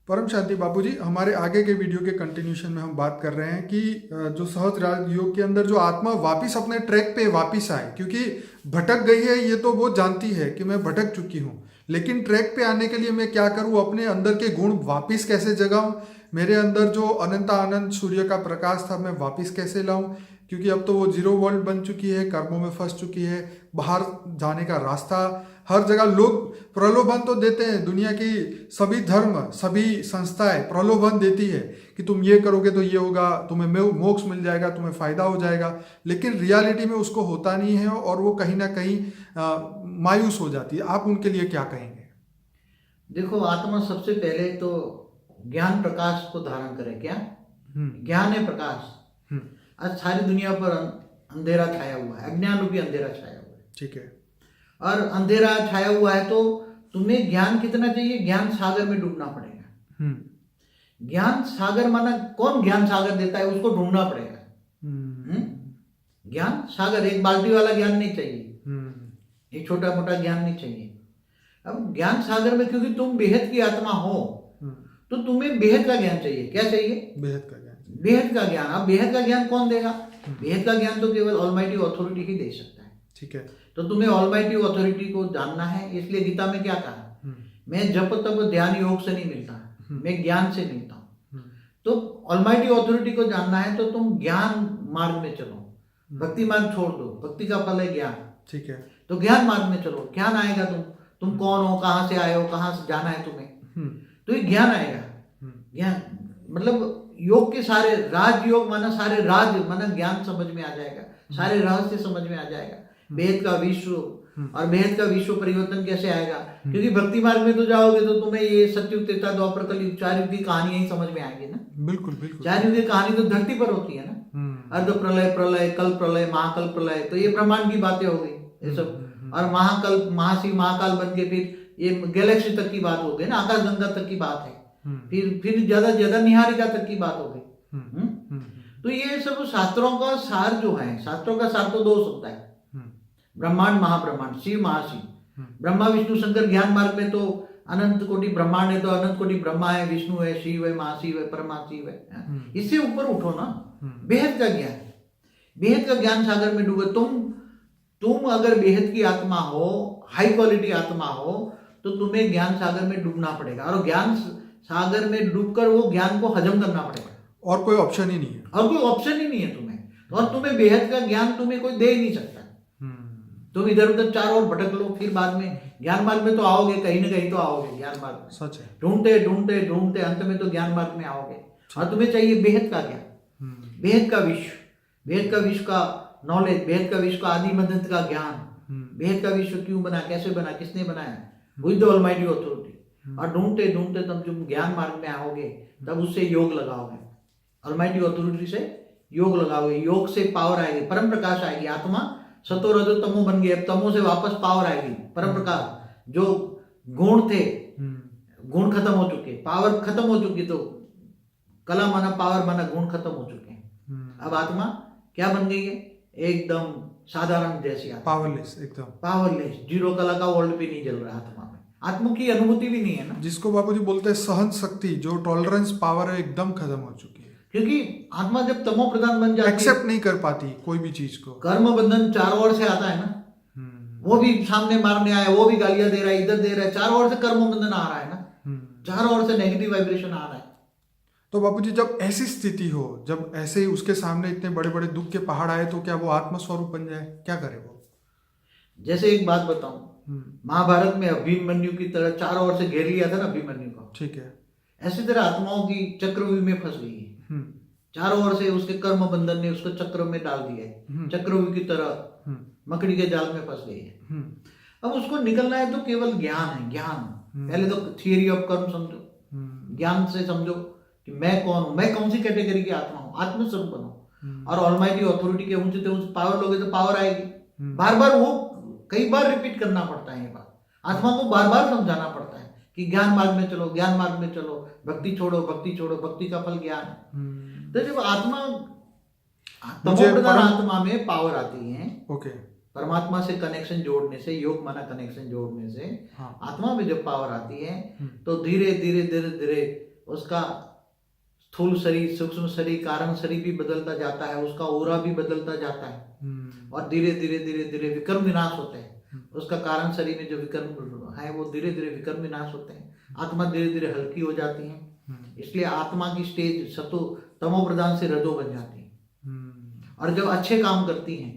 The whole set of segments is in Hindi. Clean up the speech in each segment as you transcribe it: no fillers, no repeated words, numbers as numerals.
परम शांति बापूजी, हमारे आगे के वीडियो के कंटिन्यूशन में हम बात कर रहे हैं कि जो सहज राज योग के अंदर जो आत्मा वापिस अपने ट्रैक पे वापिस आए, क्योंकि भटक गई है ये तो वो जानती है कि मैं भटक चुकी हूँ, लेकिन ट्रैक पे आने के लिए मैं क्या करूँ, अपने अंदर के गुण वापिस कैसे जगाऊं, मेरे अंदर जो अनंत सूर्य का प्रकाश था मैं वापिस कैसे लाऊं, क्योंकि अब तो वो जीरो वर्ल्ड बन चुकी है, कर्मों में फंस चुकी है, बाहर जाने का रास्ता हर जगह लोग प्रलोभन तो देते हैं, दुनिया की सभी धर्म सभी संस्थाएं प्रलोभन देती है कि तुम ये करोगे तो ये होगा, तुम्हें मोक्ष मिल जाएगा, तुम्हें फायदा हो जाएगा, लेकिन रियलिटी में उसको होता नहीं है और वो कहीं ना कहीं मायूस हो जाती है। आप उनके लिए क्या कहेंगे? देखो, आत्मा सबसे पहले तो ज्ञान प्रकाश को धारण करे। क्या ज्ञान है? प्रकाश। आज सारी दुनिया पर अंधेरा छाया हुआ है, अज्ञान रूपी अंधेरा छाया हुआ है। ठीक है। और अंधेरा छाया हुआ है तो तुम्हें ज्ञान कितना चाहिए? ज्ञान सागर में डूबना पड़ेगा। ज्ञान सागर माना कौन ज्ञान सागर देता है? उसको ढूंढना पड़ेगा। ज्ञान सागर, एक बाल्टी वाला ज्ञान नहीं चाहिए, एक छोटा मोटा ज्ञान नहीं चाहिए। अब ज्ञान सागर में, क्योंकि तुम बेहद की आत्मा हो तो तुम्हें बेहद का ज्ञान चाहिए। क्या चाहिए? बेहद का ज्ञान। बेहद का ज्ञान। अब बेहद का ज्ञान कौन देगा? बेहद का ज्ञान तो केवल ऑलमाइटी अथॉरिटी ही दे सकता है। ठीक है। तो तुम्हें ऑलमाइटी अथॉरिटी को जानना है, इसलिए गीता में क्या कहा? मैं जप तप ध्यान योग से नहीं मिलता, मैं ज्ञान से मिलता हूँ। तो ऑलमाइटी अथॉरिटी को जानना है तो तुम ज्ञान मार्ग में चलो, भक्ति मार्ग छोड़ दो, भक्ति का फल है ज्ञान। ठीक है। तो ज्ञान मार्ग में चलो, ज्ञान आएगा। तुम कौन हो, कहाँ से आए हो, कहाँ से जाना है तुम्हें, तो ये ज्ञान आएगा। ज्ञान मतलब योग के सारे राज, योग माना सारे राज माना ज्ञान समझ में आ जाएगा, सारे रहस्य समझ में आ जाएगा। बेहद का विश्व, और बेहद का विश्व परिवर्तन कैसे आएगा? क्योंकि भक्ति मार्ग में तो जाओगे तो तुम्हें ये सतयुग त्रेता द्वापर कलयुग चार युग की कहानी ही समझ में आएगी ना। बिल्कुल बिल्कुल। चार युग की कहानी तो धरती पर होती है ना। अर्ध प्रलय, प्रलय, कल प्रलय, महाकल प्रलय, तो ये ब्रह्मांड की बातें हो गई ये सब। और महाकल, महाशिव, महाकाल बन के फिर ये गैलेक्सी तक की बात हो गई ना, आकाश गंगा तक की बात है। फिर ज्यादा ज्यादा निहारिका तक की बात हो गई। तो ये सब शास्त्रों का सार जो है, शास्त्रों का सार तो दो होता है, ब्रह्मांड महाब्रह्मांड, शिव महाशिव। ब्रह्मा विष्णु शंकर ज्ञान मार्ग में तो अनंत कोटि ब्रह्मांड है, तो अनंत कोटि ब्रह्मा है, विष्णु है, शिव है, महाशिव है, परमाशिव है। इससे ऊपर उठो ना, बेहद का ज्ञान। बेहद का ज्ञान सागर में डूबे तुम अगर बेहद की आत्मा हो, हाई क्वालिटी आत्मा हो, तो तुम्हें ज्ञान सागर में डूबना पड़ेगा, और ज्ञान सागर में डूबकर वो ज्ञान को हजम करना पड़ेगा। और कोई ऑप्शन ही नहीं है। और कोई ऑप्शन ही नहीं है तुम्हें। और तुम्हें बेहद का ज्ञान तुम्हें कोई दे ही नहीं सकता। तुम इधर उधर चार और भटक लो, फिर बाद में ज्ञान मार्ग में तो आओगे, कहीं ना कहीं तो आओगे ज्ञान मार्ग में। सच है। ढूंढते ढूंढते ढूंढते अंत में तो ज्ञान मार्ग में आओगे। और तुम्हें चाहिए बेहद का ज्ञान, बेहद का विश्व, बेहद का विश्व का नॉलेज, बेहद का विश्व का आदि मदंत का ज्ञान। बेहद का विश्व क्यों बना, कैसे बना, किसने बनाया, विद द ऑलमाइटी अथॉरिटी। और ढूंढते ढूंढते तुम जब ज्ञान मार्ग में आओगे तब उससे योग लगाओगे, ऑलमाइटी अथॉरिटी से योग लगाओगे। योग से पावर आएगी, परम प्रकाश आएगी। आत्मा सतो रजो तमो बन गई, अब तमो से वापस पावर आएगी, परम प्रकाश। जो गुण थे, गुण खत्म हो चुके, पावर खत्म हो चुकी, तो कला माना पावर माना गुण खत्म हो चुके हैं। अब आत्मा क्या बन गई है? एकदम साधारण जैसी आत्मा, पावरलेस, एकदम पावरलेस। जीरो कला का वर्ल्ड भी नहीं जल रहा आत्मा में, आत्मा की अनुभूति भी नहीं है ना। जिसको बापूजी बोलते हैं सहन शक्ति, जो टॉलरेंस पावर है, एकदम खत्म हो चुकी है। क्योंकि आत्मा जब तमो प्रधान बन जाती है, एक्सेप्ट नहीं कर पाती कोई भी चीज को। कर्म बंधन चारों ओर से आता है ना, वो भी सामने मारने आया, वो भी गालियां दे रहा है, इधर दे रहा है, चारों ओर से कर्म बंधन आ रहा है ना, चारों ओर से नेगेटिव वाइब्रेशन आ रहा है। तो बापूजी जब ऐसी स्थिति हो, जब ऐसे ही उसके सामने इतने बड़े बड़े दुख के पहाड़ आए, तो क्या वो आत्मस्वरूप बन जाए? क्या करे वो? जैसे एक बात बताऊं, महाभारत में अभिमन्यु की तरह चारों ओर से घेर लिया था ना अभिमन्यु को। ठीक है। ऐसी तरह आत्माओं की चक्रव्यूह में फंस गई है, चारों ओर से उसके कर्म बंधन ने उसको चक्र में डाल दिया है, चक्रव्यूह की तरह मकड़ी के जाल में फंस गई है। अब उसको निकलना है तो केवल ज्ञान है, ज्ञान। पहले तो थियरी ऑफ कर्म समझो, ज्ञान से समझो कि मैं कौन हूं, मैं कौन सी कैटेगरी की आत्मा हूं, आत्मस्वरूप बनो। और ऑलमाइटी अथॉरिटी के ऊंचे से ऊंचे पावर लोगे तो पावर आएगी। बार बार वो कई बार रिपीट करना पड़ता है ये बात, आत्मा को बार बार समझाना पड़ता है कि ज्ञान मार्ग में चलो, ज्ञान मार्ग में चलो, भक्ति छोड़ो, भक्ति छोड़ो, भक्ति का फल ज्ञान है। तो जब आत्मा तमोप्रधान आत्मा में पावर आती है, ओके, परमात्मा से कनेक्शन जोड़ने से, योग माना कनेक्शन जोड़ने से, आत्मा में जब पावर आती है तो धीरे धीरे धीरे धीरे उसका स्थूल शरीर, सूक्ष्म शरीर, कारण शरीर भी बदलता जाता है, उसका ओरा भी बदलता जाता है और धीरे धीरे धीरे धीरे विकर्म विनाश होते हैं। उसका कारण शरीर में जो विकर्म है वो धीरे धीरे विकर्म विनाश होते हैं। आत्मा धीरे धीरे हल्की हो जाती है, इसलिए आत्मा की स्टेज सतो तमो प्रधान से रजो बन जाती है। और जब अच्छे काम करती हैं,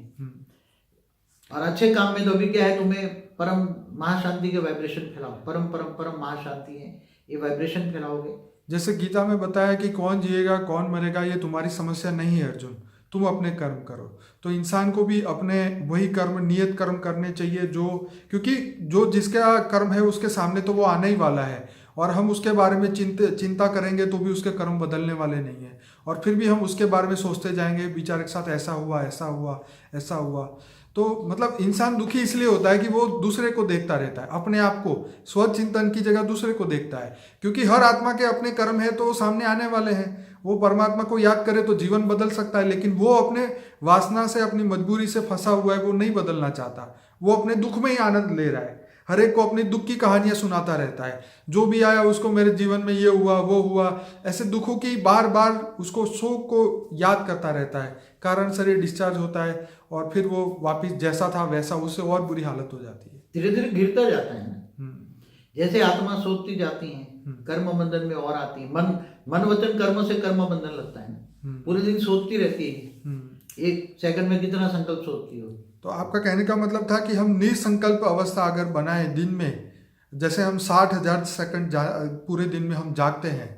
और अच्छे काम में तो अभी क्या है, तुम्हें परम महाशांति के वाइब्रेशन फैलाओ, परम परम परम महाशांति है, ये वाइब्रेशन फैलाओगे। जैसे गीता में बताया कि कौन जिएगा कौन मरेगा ये तुम्हारी समस्या नहीं है अर्जुन, तुम अपने कर्म करो। तो इंसान को भी अपने वही कर्म, नियत कर्म करने चाहिए जो, क्योंकि जो जिसका कर्म है उसके सामने तो वो आने ही वाला है, और हम उसके बारे में चिंता करेंगे तो भी उसके कर्म बदलने वाले नहीं है, और फिर भी हम उसके बारे में सोचते जाएंगे बेचारे के साथ ऐसा हुआ ऐसा हुआ ऐसा हुआ। तो मतलब इंसान दुखी इसलिए होता है कि वो दूसरे को देखता रहता है, अपने आप को, स्व चिंतन की जगह दूसरे को देखता है। क्योंकि हर आत्मा के अपने कर्म है तो वो सामने आने वाले हैं। वो परमात्मा को याद करे तो जीवन बदल सकता है, लेकिन वो अपने वासना से, अपनी मजबूरी से फंसा हुआ है, वो नहीं बदलना चाहता। वो अपने दुख में ही आनंद ले रहा है, हर एक को अपनी दुख की कहानियां सुनाता रहता है। जो भी आया उसको मेरे जीवन में ये हुआ वो हुआ, ऐसे दुखों की बार बार उसको शोक को याद करता रहता है। कारण शरीर डिस्चार्ज होता है और फिर वो वापिस जैसा था वैसा, उससे और बुरी हालत हो जाती है, धीरे धीरे गिरता जाता है ना। जैसे आत्मा सोचती जाती है, कर्म बंधन में और आती है। मन वचन कर्म से कर्म बंधन लगता है ना। पूरे दिन सोचती रहती है, एक सेकंड में कितना संकल्प सोचती हो। तो आपका कहने का मतलब था कि हम निसंकल्प अवस्था अगर बनाए दिन में, जैसे हम 60,000 सेकंड पूरे दिन में हम जागते हैं,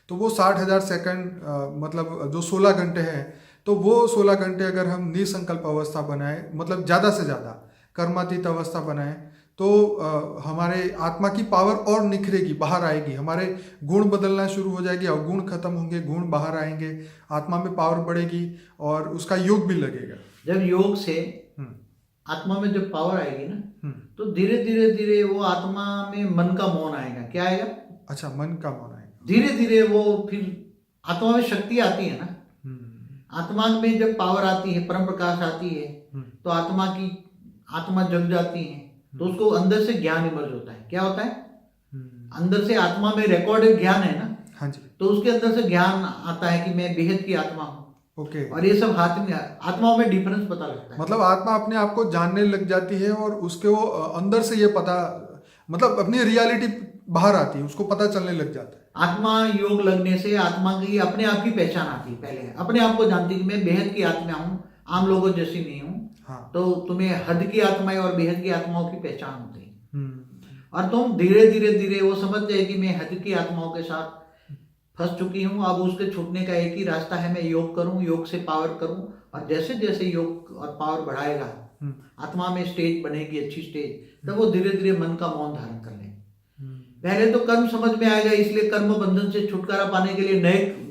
तो वो 60,000 सेकंड मतलब जो 16 घंटे हैं, तो वो 16 घंटे अगर हम निसंकल्प अवस्था बनाए, मतलब ज़्यादा से ज़्यादा कर्मातीत अवस्था बनाए, तो हमारे आत्मा की पावर और निखरेगी, बाहर आएगी, हमारे गुण बदलना शुरू हो जाएगी, और गुण खत्म होंगे, गुण बाहर आएंगे, आत्मा में पावर बढ़ेगी और उसका योग भी लगेगा। जब योग से आत्मा में जब पावर आएगी ना, तो धीरे धीरे धीरे वो आत्मा में मन का मौन आएगा। क्या आएगा? अच्छा, मन का मौन आएगा। धीरे धीरे वो फिर आत्मा में शक्ति आती है ना। आत्मा में जब पावर आती है, परम प्रकाश आती है, तो आत्मा जग जाती है, तो उसको अंदर से ज्ञान इमर्ज होता है। क्या होता है? अंदर से आत्मा में रिकॉर्डेड ज्ञान है ना। हाँ जी। तो उसके अंदर से ज्ञान आता है कि मैं बेहद की आत्मा हूँ। ओके। और ये सब हाथ में, आत्माओं में डिफरेंस पता लगता है। मतलब आत्मा अपने आप को जानने लग जाती है और उसके वो अंदर से ये पता, मतलब अपनी रियलिटी बाहर आती है, उसको पता चलने लग जाता है। आत्मा योग लगने से आत्मा की अपने आप की पहचान आती है। पहले अपने आप को जानती कि मैं बेहद की आत्मा हूँ, आम लोगों जैसी नहीं हूँ। हाँ। तो तुम्हें हद की आत्माएं और बेहद की आत्माओं की पहचान होती है, और तुम धीरे धीरे धीरे वो समझ जाए कि मैं हद की आत्माओं के साथ फंस चुकी हूँ। अब उसके छूटने का एक ही रास्ता है, मैं योग करूँ, योग से पावर करूँ। और जैसे जैसे योग और पावर बढ़ाएगा, आत्मा में स्टेज बनेगी, अच्छी स्टेज, तब वो धीरे धीरे मन का मौन धारण कर लेंगे। पहले तो कर्म समझ में आएगा, इसलिए कर्म बंधन से छुटकारा पाने के लिए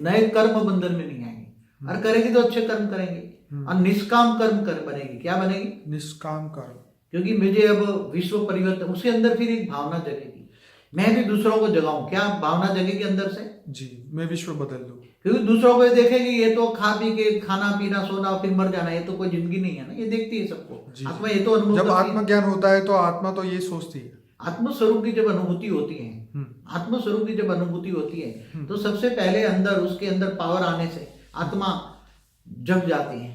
नए कर्म बंधन में नहीं आएंगे। और करेंगे तो अच्छे कर्म करेंगे, और निष्काम कर्म कर बनेगी। क्या बनेगी? निष्काम कर्म। क्योंकि मुझे अब विश्व परिवर्तन, उसके अंदर फिर एक भावना जगेगी, मैं भी दूसरों को जगाऊं। क्या भावना जगेगी अंदर से? जी, मैं विश्व बदल दूं। क्योंकि दूसरों को ये देखेगी, ये तो खा पी के, खाना पीना सोना फिर मर जाना, ये तो कोई जिंदगी नहीं है ना। ये देखती है सबको आत्मा, ये तो अनुभव। जब आत्मज्ञान होता है तो आत्मा तो ये सोचती है। आत्मस्वरूप की जब अनुभूति होती है, आत्मस्वरूप की जब अनुभूति होती है, तो सबसे पहले अंदर, उसके अंदर पावर आने से आत्मा जग जाती है,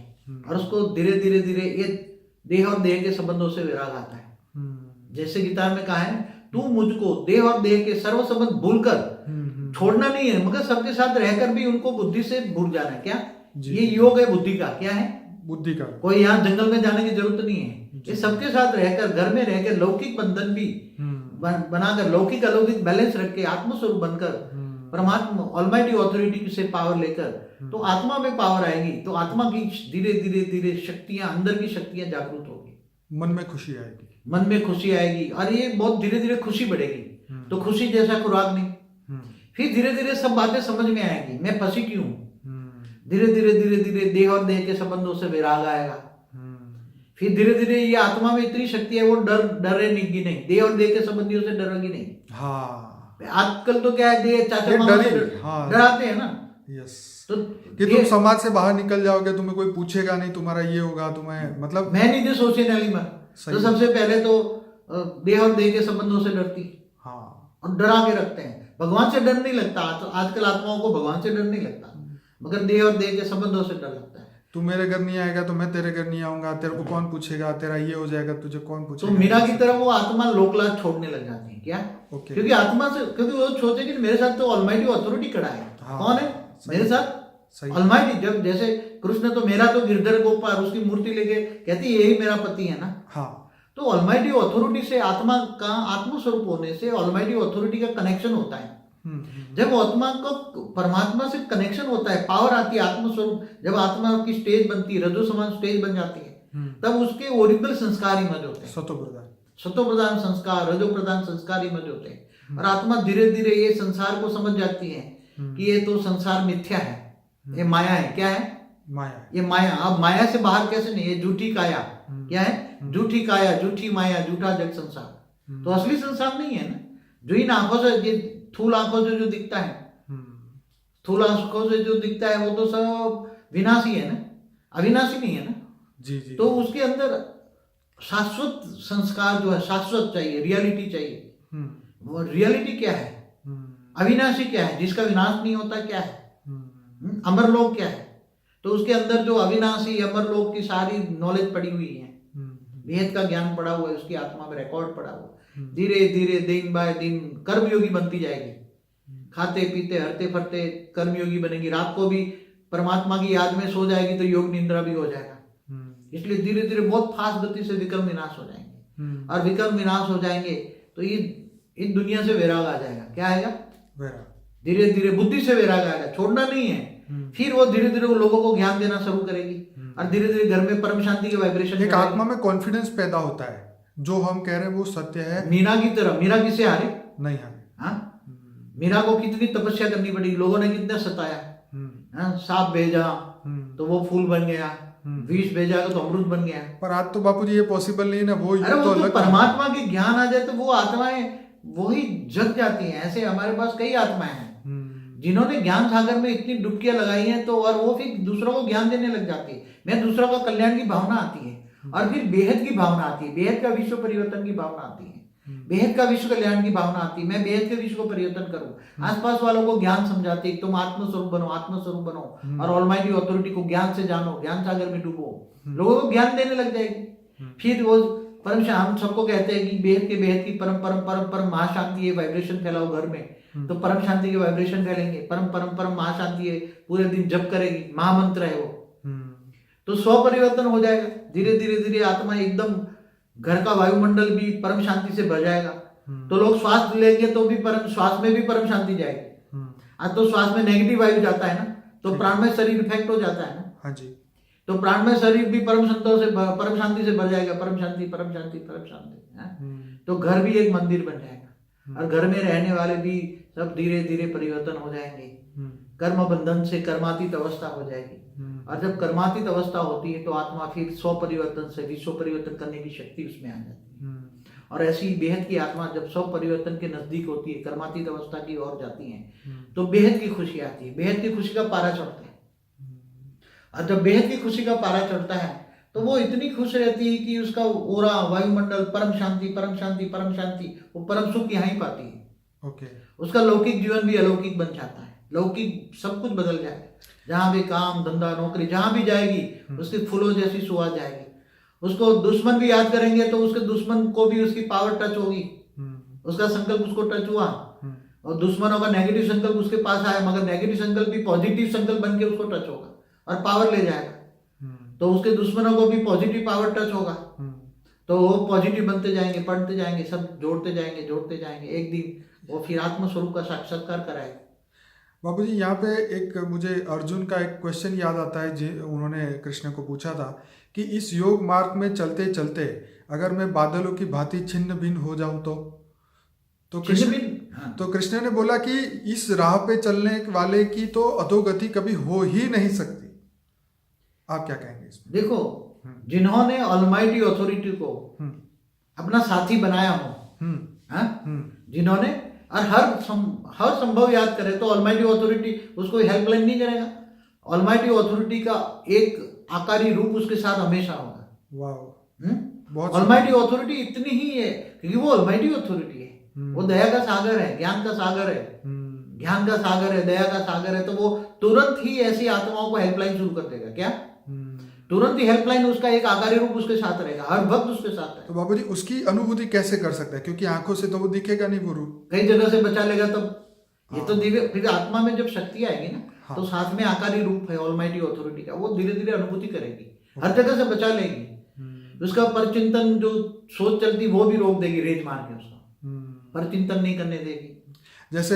और उसको धीरे धीरे धीरे ये देह और देह के संबंधों से विराग आता है। जैसे गीता में कहा है, तू मुझको देह और देह के सर्व संबंध भूलकर, छोड़ना नहीं है, मगर सबके साथ रहकर भी उनको बुद्धि से भूल जाना है। क्या? ये योग है बुद्धि का। क्या है? बुद्धि का। कोई यहाँ जंगल में जाने की जरूरत नहीं है। ये सबके साथ रहकर, घर में रहकर, लौकिक बंधन भी बनाकर, लौकिक अलौकिक बैलेंस रख के, आत्मस्वरूप बनकर, परमात्मा ऑलमाइटी ऑथोरिटी से पावर लेकर, तो आत्मा में पावर आएगी। तो आत्मा की धीरे धीरे धीरे शक्तियां, अंदर की शक्तियां जागृत होगी, मन में खुशी आएगी, मन में खुशी आएगी, और ये बहुत धीरे धीरे खुशी बढ़ेगी। तो खुशी जैसा खुराक नहीं। फिर धीरे धीरे सब बातें समझ में आएगी, मैं फंसी क्यों। धीरे धीरे धीरे धीरे देह और देह के संबंधों से विराग आएगा। फिर धीरे धीरे ये आत्मा में इतनी शक्ति है, वो डरेगी नहीं, देह और देह के संबंधियों से डरेगी नहीं। हाँ। आजकल तो क्या है, देह चाचा मामा से डराते हैं ना। यस। तो कि तुम समाज से बाहर निकल जाओगे, तुम्हें कोई पूछेगा नहीं, तुम्हारा ये होगा, तुम्हें मतलब मैं नहीं दे सोचे नाली में। तो सबसे पहले तो देह और देह के संबंधों से डरती, हाँ, और डरा के रखते हैं। भगवान से डर नहीं लगता। आजकल आत्माओं को भगवान से डर नहीं लगता, मगर देह और देह के संबंधों से डर लगता है। तू मेरे घर नहीं आएगा तो मैं तेरे घर नहीं आऊंगा, तेरे को कौन पूछेगा, तेरा ये हो जाएगा, तुझे कौन तो पूछेगा। मीरा की तरह वो आत्मा लोकलाज छोड़ने लग जाती है। क्या? ओके। क्योंकि आत्मा से, क्योंकि वो सोचे कि मेरे साथ तो ऑलमाइटी अथॉरिटी खड़ा है। हाँ, कौन है सही। मेरे साथ? सही। ऑलमाइटी। जब जैसे कृष्ण तो मेरा तो गिरधर गोपाल, उसकी मूर्ति लेके कहती है यही मेरा पति है ना। हाँ। तो ऑलमाइटी अथॉरिटी से आत्मा का आत्मस्वरूप होने से ऑलमाइटी अथॉरिटी का कनेक्शन होता है। जब आत्मा को परमात्मा से कनेक्शन होता है, पावर आती है, आत्मस्वरूप, जब आत्मा की स्टेज बनती है, रजो समान स्टेज बन जाती है, तब उसके ओरिजिनल संस्कार ही मज होते हैं। सतो प्रधान संस्कार, रजो प्रधान संस्कार ही मज होते हैं। और आत्मा धीरे धीरे ये संसार को समझ जाती है कि ये तो संसार मिथ्या है, ये माया है। क्या है? माया। ये माया। अब माया से बाहर कैसे नहीं, ये झूठी काया। क्या है? झूठी काया, झूठी माया, झूठा जग संसार। तो असली संसार नहीं है ना, जो इन आंखों से, ये थूल आंखों से जो दिखता है, थूल आंखों से जो दिखता है, वो तो सब विनाशी है ना, अविनाशी नहीं है ना। जी जी। तो उसके अंदर शाश्वत संस्कार जो है, शाश्वत चाहिए, रियलिटी चाहिए। वो रियलिटी क्या है? अविनाशी क्या है? जिसका विनाश नहीं होता क्या है? अमरलोक क्या है? तो उसके अंदर जो अविनाशी अमरलोक की सारी नॉलेज पड़ी हुई है, वेद का ज्ञान पड़ा हुआ है, उसकी आत्मा में रिकॉर्ड पड़ा हुआ। धीरे धीरे दिन बाय दिन कर्मयोगी बनती जाएगी, खाते पीते हरते फरते कर्मयोगी बनेगी। रात को भी परमात्मा की याद में सो जाएगी तो योग निंद्रा भी हो जाएगा। इसलिए धीरे धीरे बहुत फास्ट गति से विकर्म विनाश हो जाएंगे। और विकर्म विनाश हो जाएंगे तो ये इस दुनिया से वैराग आ जाएगा। क्या आएगा? वैराग। धीरे धीरे बुद्धि से वैराग आएगा, छोड़ना नहीं है। फिर वो धीरे धीरे वो लोगों को ज्ञान देना शुरू करेगी और धीरे धीरे घर में परम शांति के वाइब्रेशन, एक आत्मा में कॉन्फिडेंस पैदा होता है, जो हम कह रहे हैं वो सत्य है। मीरा की तरह। मीरा किससे हारे? नहीं हारे। हाँ, मीरा को कितनी तपस्या करनी पड़ी, लोगों ने कितना सताया। सांप भेजा तो वो फूल बन गया, विष भेजा तो अमृत बन गया। पर आज तो बापूजी ये पॉसिबल नहीं है ना। वो अरे वो तो परमात्मा के ज्ञान आ जाए तो वो आत्माएं वही जग जाती हैं। ऐसे हमारे पास कई आत्माएं हैं जिन्होंने ज्ञान सागर में इतनी डुबकियां लगाई हैं, तो और वो फिर दूसरों को ज्ञान देने लग जाती है। मैं दूसरों का कल्याण की भावना आती है और फिर बेहद की भावना आती है, बेहद का विश्व परिवर्तन की भावना आती है, बेहद का विश्व कल्याण की भावना आती है। मैं बेहद के विश्व को परिवर्तन करूं, आसपास वालों को ज्ञान समझाती है, तुम आत्मस्वरूप बनो, आत्मस्वरूप बनो और ऑलमाइटी अथॉरिटी को ज्ञान से जानो, ज्ञान सागर में डूबो, लोगों को ज्ञान देने लग जाएगी। फिर वो परम, हम सबको कहते हैं कि बेहद के बेहद की परम परम परम परम महाशांति है, वाइब्रेशन फैलाओ घर में, तो परम शांति के वाइब्रेशन फैलेंगे। परम परम परम महाशांति है, पूरे दिन जप करेगी, महामंत्र है वो, तो स्व परिवर्तन हो जाएगा। धीरे धीरे धीरे आत्मा एकदम, घर का वायुमंडल भी परम शांति से भर जाएगा। तो लोग श्वास लेंगे तो भी परम, श्वास में भी परम शांति जाएगी। आज तो श्वास में नेगेटिव वायु जाता है ना, तो प्राणमय शरीर इफेक्ट हो जाता है ना। हाँ जी। तो प्राणमय शरीर भी परम संतों से, परम शांति से भर जाएगा। परम शांति परम शांति परम शांति। तो घर भी एक मंदिर बन जाएगा और घर में रहने वाले भी सब धीरे धीरे परिवर्तन हो जाएंगे। कर्म बंधन से कर्मातीत अवस्था हो जाएगी और जब कर्मातीत अवस्था होती है तो आत्मा फिर स्व परिवर्तन से विश्व परिवर्तन करने की शक्ति उसमें आ जाती है। और ऐसी बेहद की आत्मा जब स्व परिवर्तन के नजदीक होती है, कर्मातीत अवस्था की ओर जाती है, तो बेहद की खुशी आती है, बेहद की खुशी का पारा चढ़ता है। और जब बेहद की खुशी का पारा चढ़ता है तो वो इतनी खुश रहती है कि उसका ओरा, वायुमंडल, परम शांति परम शांति परम शांति, वो परम सुख यहाँ ही पाती है। ओके। उसका लौकिक जीवन भी अलौकिक बन जाता है, लौकिक सब कुछ बदल जाएगा। जहां भी काम धंधा नौकरी जहां भी जाएगी उसकी फूलों जैसी सुहा जाएगी। उसको दुश्मन भी याद करेंगे तो उसके दुश्मन को भी उसकी पावर टच होगी, उसका संकल्प उसको टच हुआ। और दुश्मनों का नेगेटिव संकल्प उसके पास आया, मगर नेगेटिव संकल्प भी पॉजिटिव संकल्प बन के उसको टच होगा और पावर ले जाएगा। तो उसके दुश्मनों को भी पॉजिटिव पावर टच होगा, तो वो पॉजिटिव बनते जाएंगे, पढ़ते जाएंगे, सब जोड़ते जाएंगे। एक दिन वो फिर आत्मस्वरूप का साक्षात्कार कराएगा। बाबूजी, यहाँ पे एक मुझे अर्जुन का एक क्वेश्चन याद आता है, जो उन्होंने कृष्ण को पूछा था कि इस योग मार्ग में चलते चलते अगर मैं बादलों की भांति छिन्न भिन्न हो जाऊं तो कृष्ण ने बोला कि इस राह पे चलने वाले की तो अधोगति कभी हो ही नहीं सकती। आप क्या कहेंगे इसमें? देखो, जिन्होंने ऑलमाइटी अथॉरिटी को अपना साथी बनाया हो, जिन्होंने, और हर संभव याद करे तो ऑलमाइटी अथॉरिटी उसको हेल्पलाइन नहीं करेगा। ऑलमाइटी अथॉरिटी का एक आकारी रूप उसके साथ हमेशा होगा। वाह। ऑलमाइटी अथॉरिटी इतनी ही है क्योंकि वो ऑलमाइटी अथॉरिटी है, वो दया का सागर है, ज्ञान का सागर है, ज्ञान का सागर है, दया का सागर है। तो वो तुरंत ही ऐसी आत्माओं को हेल्पलाइन शुरू कर देगा। क्या? तुरंत ही हेल्पलाइन, उसका एक आकारी रूप उसके साथ रहेगा, हर वक्त उसके साथ है। तो बाबू जी उसकी अनुभूति कैसे कर सकता है, क्योंकि आंखों से तो वो दिखेगा नहीं वो रूप। कई जगह से बचा लेगा तब। ये तो धीरे फिर आत्मा में जब शक्ति आएगी ना, तो साथ में आकारी रूप है ऑलमाइटी अथॉरिटी का, वो धीरे धीरे अनुभूति करेगी, हर जगह से बचा लेगी। उसका परचिंतन जो सोच चलती वो भी रोक देगी, रेज मार के उसका परचिंतन नहीं करने देगी। जैसे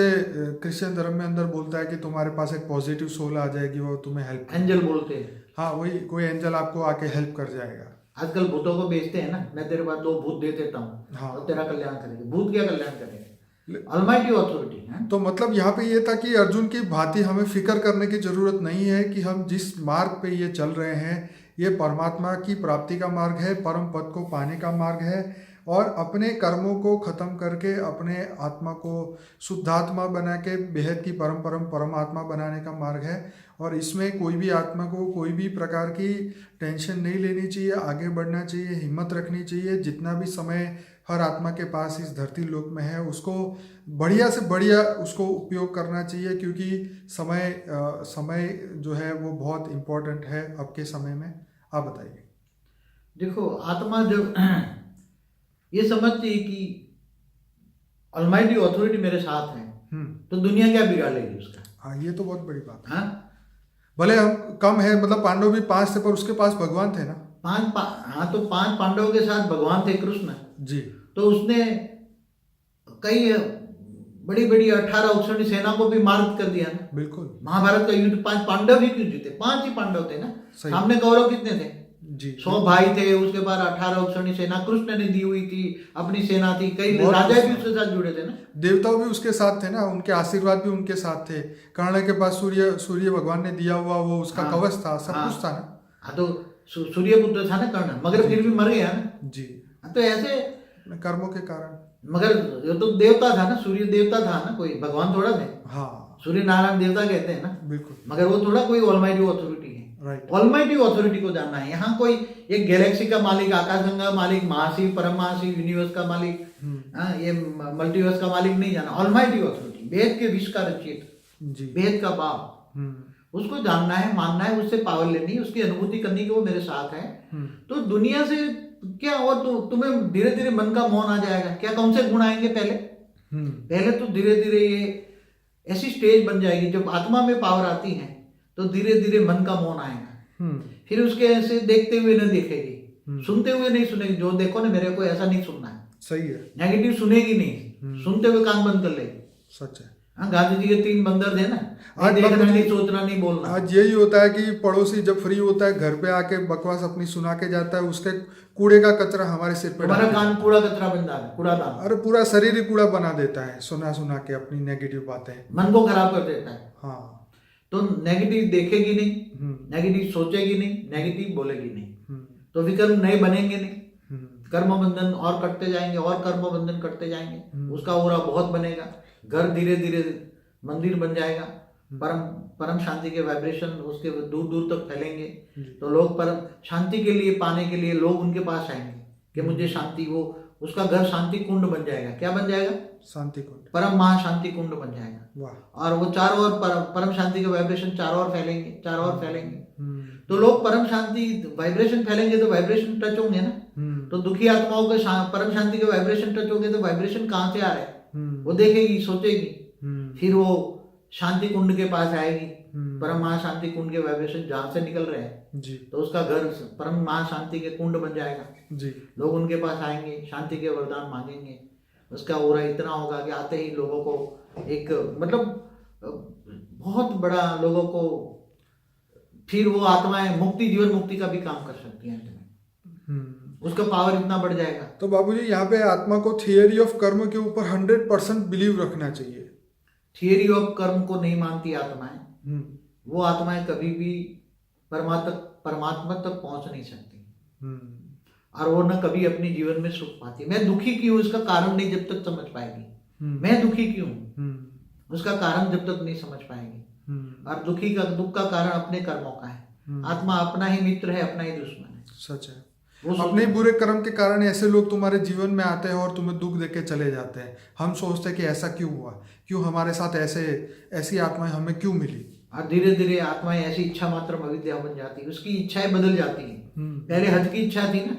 क्रिश्चियन धर्म में अंदर बोलता है कि तुम्हारे पास एक पॉजिटिव सोल आ जाएगी, वो तुम्हें हेल्प, एंजल बोलते हैं। हाँ, वही कोई एंजल आपको आके हेल्प कर जाएगा। आजकल भूतों को बेचते हैं ना, मैं तेरे पास 2 भूत दे देता हूँ, हाँ, तो तेरा कल्याण करेंगे। भूत क्या कल्याण करेंगे? ऑलमाइटी अथॉरिटी है। तो मतलब यहाँ पे ये था कि अर्जुन की भांति हमें फिक्र करने की जरूरत नहीं है कि हम जिस मार्ग पे ये चल रहे हैं ये परमात्मा की प्राप्ति का मार्ग है, परम पद को पाने का मार्ग है, और अपने कर्मों को खत्म करके अपने आत्मा को शुद्धात्मा बना के बेहद की परमात्मा बनाने का मार्ग है। और इसमें कोई भी आत्मा को कोई भी प्रकार की टेंशन नहीं लेनी चाहिए, आगे बढ़ना चाहिए, हिम्मत रखनी चाहिए। जितना भी समय हर आत्मा के पास इस धरती लोक में है उसको बढ़िया से बढ़िया उसको उपयोग करना चाहिए, क्योंकि समय जो है वो बहुत इम्पोर्टेंट है अब के समय में। आप बताइए। देखो, आत्मा जब ये समझती है कि ऑलमाइटी अथॉरिटी मेरे साथ है, तो दुनिया क्या बिगाड़ लेगी उसका? हाँ, ये तो बहुत बड़ी बात है। हाँ, भले हम कम है, मतलब पांडव भी 5 थे पर उसके पास भगवान थे ना। हाँ, तो 5 पांडवों के साथ भगवान थे कृष्ण जी। तो उसने कई बड़ी बड़ी 18 उत्सर्णी सेना को भी मार्ग कर दिया ना। बिल्कुल। महाभारत का युद्ध 5 पांडव ही क्यों जीते? 5 ही पांडव थे ना। सामने कौरव कितने थे? जी। 100 भाई थे, उसके बाद 18 उत्सर्णी सेना कृष्ण ने दी हुई थी, अपनी सेना थी, कई राजा भी उसके साथ जुड़े थे ना। देवता भी उसके साथ थे ना, उनके आशीर्वाद भी उनके साथ थे। कर्ण के पास सूर्य भगवान ने दिया हुआ वो उसका कवच था, सब कुछ था ना। हाँ, तो सूर्य पुत्र था ना कर्ण, मगर फिर भी मर गया ना जी। तो ऐसे कर्मों के कारण। मगर ये तो देवता था ना, सूर्य देवता था ना, कोई भगवान थोड़ा थे। हाँ, सूर्य नारायण देवता कहते हैं ना। बिल्कुल। मगर वो थोड़ा कोई ऑलमाइटी अथॉरिटी है। राइट। ऑलमाइटी अथॉरिटी को जानना है। यहाँ कोई एक गैलेक्सी का मालिक, आकाशगंगा का मालिक, महाशिव, परम महाशिव, यूनिवर्स का मालिक, ये मल्टीवर्स का मालिक नहीं जाना। ऑलमाइटी अथॉरिटी, वेद के विश्व का रचित, वेद का बाप, उसको जानना है, मानना है, उससे पावर लेनी है, उसकी अनुभूति करनी कि वो मेरे साथ है। तो दुनिया से क्या, और तो तुम्हें धीरे धीरे मन का मौन आ जाएगा। क्या कौन से गुण आएंगे? पहले तो धीरे धीरे ये ऐसी स्टेज बन जाएगी, जब आत्मा में पावर आती है तो धीरे धीरे मन का मौन आएगा। फिर उसके ऐसे देखते हुए न देखेगी, सुनते हुए नहीं सुनेगी। जो देखो ना, मेरे को ऐसा नहीं सुनना है, सही है। नेगेटिव सुनेगी नहीं, सुनते हुए कान बंद कर लेगी। सच है। हाँ, गांधी जी के 3 बंदर थे ना, देखना नहीं, सोचना नहीं, बोलना। आज यही होता है कि पड़ोसी जब फ्री होता है घर पे आके बकवास अपनी सुना के जाता है, उसके कूड़े का कचरा हमारे सिर पे हमारा कान कूड़ा कचरा बन जाता है, कूड़ादान। अरे पूरा शरीर ही कूड़ा बना देता है, सुना के अपनी नेगेटिव बातें, मन को खराब कर देता है। हाँ। तो नेगेटिव देखेगी नहीं, नेगेटिव सोचेगी नहीं, नेगेटिव बोलेगी नहीं, तो विकर्म नए बनेंगे नहीं। कर्म बंधन और कटते जाएंगे, और कर्म बंधन कटते जाएंगे, उसका ओरा बहुत बनेगा। घर धीरे धीरे मंदिर बन जाएगा, परम शांति के वाइब्रेशन उसके दूर दूर तक फैलेंगे। तो लोग परम शांति के लिए, पाने के लिए लोग उनके पास आएंगे कि मुझे शांति, वो उसका घर शांति कुंड बन जाएगा। क्या बन जाएगा? शांति कुंड, परम महाशांति कुंड बन जाएगा। और वो चारों ओर परम शांति के वाइब्रेशन चारों ओर फैलेंगे, चारों ओर फैलेंगे। तो लोग परम शांति वाइब्रेशन फैलेंगे तो वाइब्रेशन टच होंगे ना। तो दुखी आत्माओं के परम शांति के वाइब्रेशन टच होंगे तो वाइब्रेशन कहाँ से आ रहे हैं वो देखेगी, सोचेगी, फिर वो शांति कुंड के पास आएगी, परम महाशांति कुंड के वाइब्रेशन जहाँ से निकल रहे हैं जी, तो उसका घर परम महाशांति के कुंड बन जाएगा जी। लोग उनके पास आएंगे, शांति के वरदान मांगेंगे, उसका ओरा इतना होगा कि आते ही लोगों को एक मतलब बहुत बड़ा लोगों को, फिर वो आत्माएं मुक्ति, जीवन मुक्ति का भी काम कर सकती हैं। उसका पावर इतना बढ़ जाएगा। तो बाबूजी यहाँ पे आत्मा को थियरी ऑफ कर्म के ऊपर 100% बिलीव रखना चाहिए। थियरी ऑफ कर्म को नहीं मानती आत्माएं, वो आत्माएं कभी भी परमात्मा तक पहुंच नहीं सकती, और वो न कभी अपने जीवन में सुख पाती। मैं दुखी क्यों, इसका कारण नहीं जब तक समझ पाएगी। मैं दुखी क्यों, उसका कारण जब तक नहीं समझ पाएगी। और दुख का कारण अपने कर्मों का है। आत्मा अपना ही मित्र है, अपना ही दुश्मन है। सच है। वो सोचते अपने बुरे कर्म के कारण ऐसे लोग तुम्हारे जीवन में आते हैं और तुम्हें दुख देके चले जाते हैं। हम सोचते हैं कि ऐसा क्यों हुआ, क्यों हमारे साथ ऐसी आत्माएं हमें क्यों मिली। और धीरे धीरे आत्माएं ऐसी इच्छा मात्र अविद्या बन जाती है, उसकी इच्छाएं बदल जाती हैं। पहले हद की इच्छा थी ना,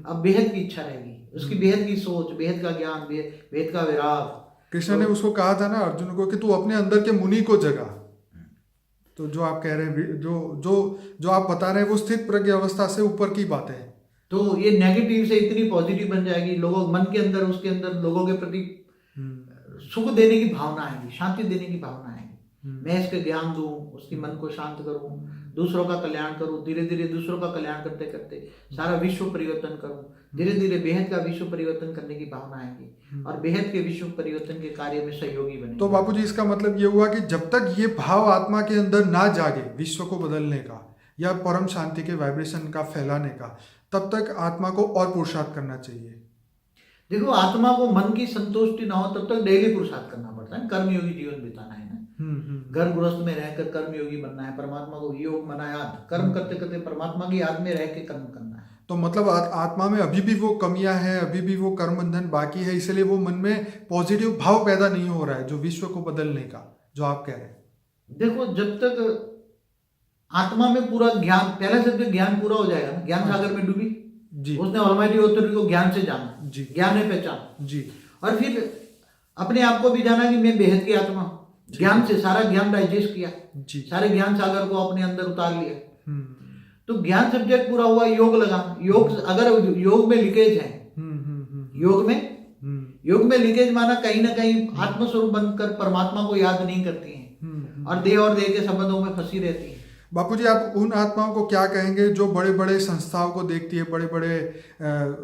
अब बेहद की इच्छा रहेगी, उसकी बेहद की सोच, बेहद का ज्ञान, बेहद का विराग। कृष्ण ने उसको कहा था ना अर्जुन को कि तू अपने अंदर के मुनि को जगा। तो जो आप कह रहे हैं, जो आप बता रहे हैं, वो स्थित प्रज्ञ अवस्था से ऊपर की बात है। तो ये नेगेटिव से इतनी पॉजिटिव बन जाएगी, लोगों मन के अंदर, उसके अंदर लोगों के प्रति सुख देने की भावना आएगी, शांति देने की भावना आएगी। मैं इसके ज्ञान दूं, उसकी मन को शांत करूं, दूसरों का कल्याण करूं, धीरे धीरे दूसरों का कल्याण करते करते सारा विश्व परिवर्तन करूं, धीरे धीरे बेहद का विश्व परिवर्तन करने की भावना आएगी और बेहद के विश्व परिवर्तन के कार्य में सहयोगी बनेंगे। तो बापूजी इसका मतलब ये हुआ कि जब तक ये भाव आत्मा के अंदर ना जागे विश्व को बदलने का या परम शांति के वाइब्रेशन का फैलाने का, तब तक आत्मा को और पुरुषार्थ करना चाहिए। देखो, आत्मा को मन की संतुष्टि ना हो तब तक डेली पुरुषार्थ करना पड़ता है, कर्मयोगी जीवन बिताना है ना। घर गृहस्थ में रहकर कर्मयोगी बनना है, परमात्मा को योग मना याद, कर्म करते करते परमात्मा की याद में रह के कर्म करना है। तो मतलब आत्मा में अभी भी वो कमियां हैं, अभी भी वो कर्म बंधन बाकी है, इसलिए वो मन में पॉजिटिव भाव पैदा नहीं हो रहा है जो विश्व को बदलने का, जो आप कह रहे हैं। देखो, जब तक आत्मा में पूरा ज्ञान, पहले से ज्ञान पूरा हो जाएगा ना, ज्ञान सागर में डूबी जी, उसने ऑलमाइटी ऑथोरिटी को ज्ञान से जाना जी, ज्ञान है पहचान जी, और फिर अपने आप को भी जाना कि मैं बेहद की आत्मा, ज्ञान से सारा ज्ञान डाइजेस्ट किया जी, सारे ज्ञान सागर को अपने अंदर उतार लिया। तो ज्ञान सब्जेक्ट पूरा हुआ, योग लगा। योग अगर योग में लीकेज है, योग में लीकेज माना कहीं ना कहीं आत्मस्वरूप बनकर परमात्मा को याद नहीं करती हैं और देह के संबंधों में फंसी रहती है। बापूजी, आप उन आत्माओं को क्या कहेंगे जो बड़े बड़े संस्थाओं को देखती है, बड़े बड़े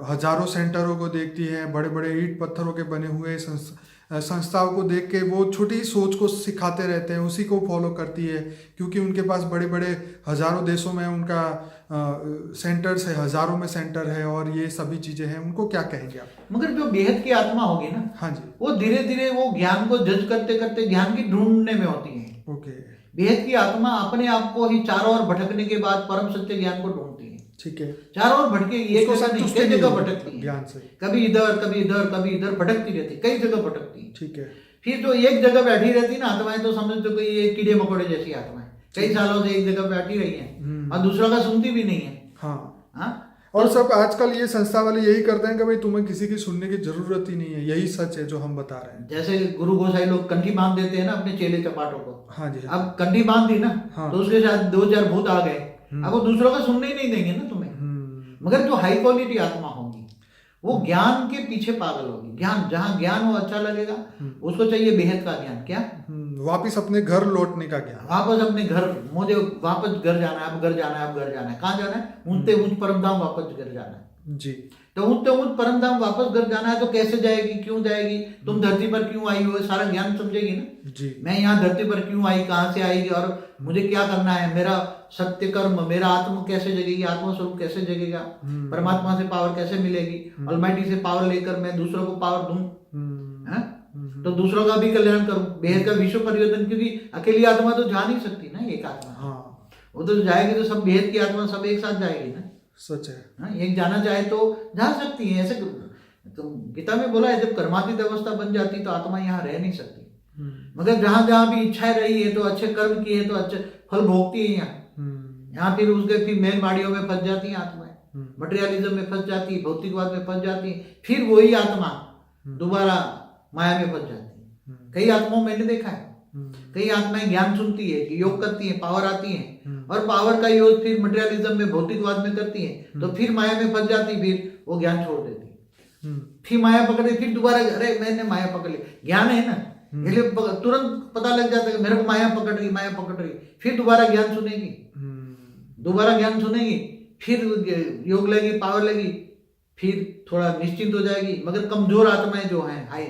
हजारों सेंटरों को देखती है, बड़े बड़े ईंट पत्थरों के बने हुए संस्थाओं को देख के वो छोटी सोच को सिखाते रहते हैं, उसी को फॉलो करती है, क्योंकि उनके पास बड़े बड़े हजारों देशों में उनका सेंटर्स है, हजारों में सेंटर है और ये सभी चीजें हैं। उनको क्या कहेंगे आप? मगर जो बेहद की आत्मा होगी ना, हाँ जी, वो धीरे धीरे वो ज्ञान को जज करते करते ज्ञान की ढूंढने में होती है। ओके, बेहद की आत्मा अपने आप को ही चारों ओर भटकने के बाद परम सत्य ज्ञान को ढूंढती है। ठीक है, चारों ओर भटकेगी, एक जगह नहीं, कई जगह भटकती है ज्ञान से, कभी इधर कभी इधर कभी इधर भटकती रहती, कई जगह भटकती है। ठीक है, फिर जो एक जगह बैठी रहती ना आत्माएं, तो समझ तो कोई ये कीड़े मकोड़े जैसी आत्माएं कई सालों से एक जगह बैठी रही हैं और दूसरा का सुनती भी नहीं है। हाँ, और सब आजकल ये संस्था वाले यही करते हैं कि भाई तुम्हें किसी की सुनने की जरूरत ही नहीं है, यही सच है जो हम बता रहे हैं। जैसे गुरु गोसाई लोग कंठी बांध देते हैं ना अपने चेले चपाटों को। हाँ जी, अब कंठी बांध दी ना, हाँ, तो उसके साथ 2-4 भूत आ गए, अब वो दूसरों का सुनने ही नहीं देंगे ना तुम्हें। मगर जो हाई क्वालिटी आत्मा होगी वो ज्ञान के पीछे पागल होगी। ज्ञान, जहाँ ज्ञान हो अच्छा लगेगा, उसको चाहिए बेहद का ज्ञान। क्या? वापिस अपने घर लौटने का ज्ञान, वापस अपने घर, मुझे वापस घर जाना है, अब घर जाना है, अब घर जाना है। कहाँ जाना है? ऊंचते ऊंच परम धाम वापस घर जाना है जी। तो ऊंचते ऊंच परम धाम वापस घर जाना है, तो कैसे जाएगी, क्यों जाएगी, तुम धरती पर क्यों आई हो, सारा ज्ञान समझेगी ना जी। मैं यहाँ धरती पर क्यों आई, कहाँ से आएगी और मुझे क्या करना है, मेरा सत्य कर्म, मेरा आत्म कैसे जगेगी, आत्मस्वरूप कैसे जगेगा, परमात्मा से पावर कैसे मिलेगी, ऑलमाइटी से पावर लेकर मैं दूसरों को पावर दूं, तो दूसरों का भी कल्याण करूं, बेहद का विश्व परिवर्तन। क्योंकि अकेली आत्मा तो जा नहीं सकती ना, एक आत्मा। हाँ, वो तो जाएगी तो सब बेहद की आत्मा सब एक साथ जाएगी ना। सच है। हाँ, एक जाना चाहे तो जा सकती है। ऐसे तो गीता में बोला है, जब कर्मातीत अवस्था बन जाती तो आत्मा यहाँ रह नहीं सकती। मगर जहां जहां भी इच्छाएं रही है तो अच्छे कर्म किए तो अच्छे फल भोगती है यहाँ फिर उसके फिर मेल माड़ियों में फंस जाती है आत्माएं, मटेरियलिज्म में फंस जाती है, भौतिकवाद में फंस जाती है, फिर वही आत्मा दोबारा माया में फंस जाती है। कई आत्माओं मैंने देखा है, कई आत्माएं ज्ञान सुनती है कि योग करती है, पावर आती है और पावर का योग फिर मटेरियलिज्म में भौतिकवाद में करती है, तो फिर माया में फंस जाती, फिर वो ज्ञान छोड़ देती, फिर माया पकड़े, फिर दोबारा अरे मैंने माया पकड़ ली। ज्ञान है ना, इसलिए तुरंत पता लग जाता है कि मेरे को माया पकड़ रही, माया पकड़ रही, फिर दोबारा ज्ञान सुनेगी, दोबारा ज्ञान सुनेगी, फिर योग लेगी, पावर लेगी, फिर थोड़ा निश्चिंत हो जाएगी। मगर कमजोर आत्माएं जो हैं हाई,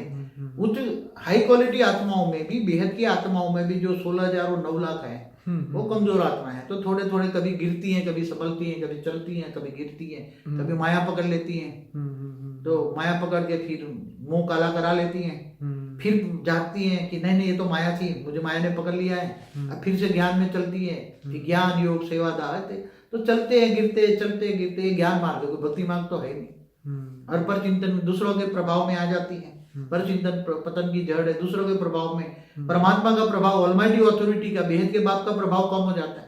उच्च हाई क्वालिटी आत्माओं में भी, बेहद की आत्माओं में भी जो 16,000 और 9 लाख है, वो कमजोर आत्मा है। तो थोड़े थोड़े कभी गिरती हैं, कभी संभलती हैं, कभी चलती हैं, कभी गिरती हैं, कभी माया पकड़ लेती हैं। तो माया पकड़ के फिर मुंह काला करा लेती हैं, फिर जागती हैं कि नहीं नहीं ये तो माया थी, मुझे माया ने पकड़ लिया है। अब फिर से ज्ञान में चलती है कि ज्ञान योग सेवा दात तो चलते हैं गिरते ये ज्ञान मार्ग है, कोई भक्ति मार्ग तो है नहीं। और पर चिंतन दूसरों के प्रभाव में आ जाती है। पर चिंतन पतन की जड़ है, दूसरों के प्रभाव में। परमात्मा का प्रभाव, ऑलमाइटी ऑथोरिटी का, बेहद के बाप का प्रभाव कम हो जाता है।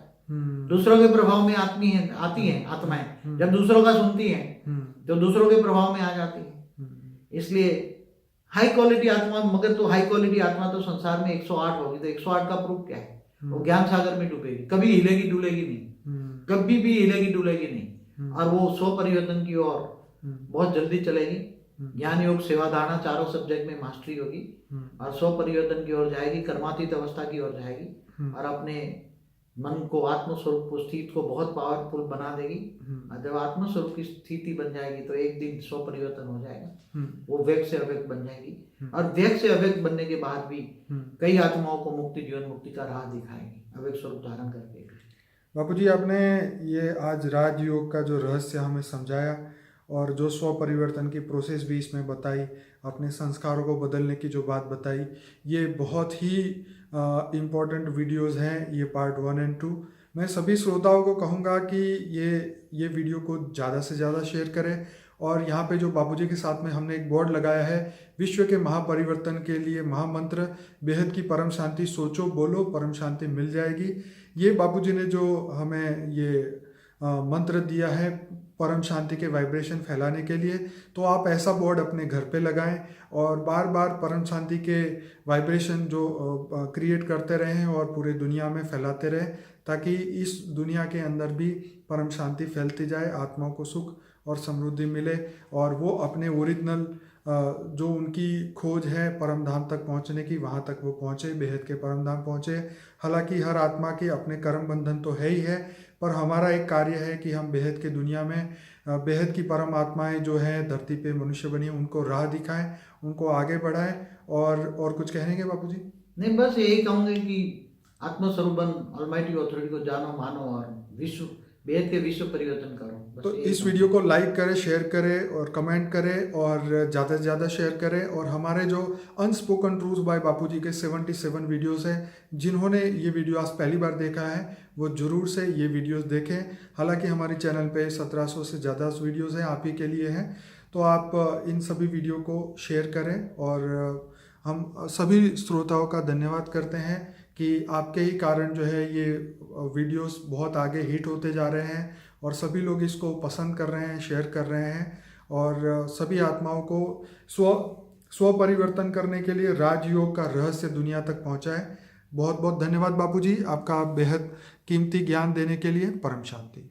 दूसरों के प्रभाव में आती है आत्माएं, जब दूसरों का सुनती हैं तो दूसरों के प्रभाव में आ जाती है। इसलिए हाई क्वालिटी आत्मा, मगर तो हाई क्वालिटी आत्मा तो संसार में 108 होगी, तो 108 का प्रूफ क्या है? वो ज्ञान सागर में डूबेगी, कभी हिलेगी डुलेगी नहीं, कभी भी हिलेगी डुलेगी नहीं। और वो स्व परिवर्तन की ओर बहुत जल्दी चलेगी। ज्ञान योग सेवा धारणा चारों सब्जेक्ट में मास्टरी होगी और स्व परिवर्तन की ओर जाएगी, कर्मातीत अवस्था की ओर जाएगी और अपने मन को आत्मस्वरूप को स्थिति को बहुत पावरफुल बना देगी। और जब आत्मस्वरूप की स्थिति बन जाएगी तो एक दिन स्व परिवर्तन हो जाएगा, वो व्यक्त से अव्यक्त बन जाएगी। और व्यक्त से अव्यक्त बनने के बाद भी कई आत्माओं को मुक्ति, जीवन मुक्ति का राह दिखाएगी, अव्यक्त स्वरूप धारण करके। बापू जी, आपने ये आज राजयोग का जो रहस्य हमें समझाया और जो स्व परिवर्तन की प्रोसेस भी इसमें बताई, अपने संस्कारों को बदलने की जो बात बताई, ये बहुत ही इम्पोर्टेंट वीडियोस हैं, ये पार्ट 1 और 2। मैं सभी श्रोताओं को कहूँगा कि ये वीडियो को ज़्यादा से ज़्यादा शेयर करें। और यहाँ पे जो बापूजी के साथ में हमने एक बोर्ड लगाया है, विश्व के महापरिवर्तन के लिए महामंत्र, बेहद की परम शांति, सोचो बोलो परम शांति मिल जाएगी। ये बापूजी ने जो हमें ये मंत्र दिया है परम शांति के वाइब्रेशन फैलाने के लिए, तो आप ऐसा बोर्ड अपने घर पे लगाएं और बार बार परम शांति के वाइब्रेशन जो क्रिएट करते रहें और पूरे दुनिया में फैलाते रहें, ताकि इस दुनिया के अंदर भी परम शांति फैलती जाए, आत्माओं को सुख और समृद्धि मिले और वो अपने ओरिजिनल जो उनकी खोज है परम धाम तक पहुंचने की, वहां तक वो पहुंचे, बेहद के परम धाम पहुंचे। हालांकि हर आत्मा के अपने कर्म बंधन तो है ही है, पर हमारा एक कार्य है कि हम बेहद के दुनिया में बेहद की परम आत्माएं जो हैं धरती पे मनुष्य बनी, उनको राह दिखाएं, उनको आगे बढ़ाएं। और कुछ कहेंगे बापू जी? नहीं, बस यही कहूँगे कि आत्मस्वरूप ऑलमाइटी ऑथोरिटी को जानो मानो और विश्व बेहद के विश्व परिवर्तन करो। तो इस वीडियो को लाइक करें, शेयर करें और कमेंट करें और ज़्यादा से ज़्यादा शेयर करें। और हमारे जो अनस्पोकन ट्रूथ्स बाय बापूजी के 77 वीडियोस हैं, जिन्होंने ये वीडियो आज पहली बार देखा है वो ज़रूर से ये वीडियोस देखें। हालांकि हमारे चैनल पे 1700 से ज़्यादा वीडियोस हैं, आप ही के लिए हैं, तो आप इन सभी वीडियो को शेयर करें। और हम सभी श्रोताओं का धन्यवाद करते हैं कि आपके ही कारण जो है ये वीडियोस बहुत आगे हिट होते जा रहे हैं और सभी लोग इसको पसंद कर रहे हैं, शेयर कर रहे हैं और सभी आत्माओं को स्व परिवर्तन करने के लिए राजयोग का रहस्य दुनिया तक पहुंचाए। बहुत बहुत धन्यवाद बापूजी, आपका बेहद कीमती ज्ञान देने के लिए। परम शांति।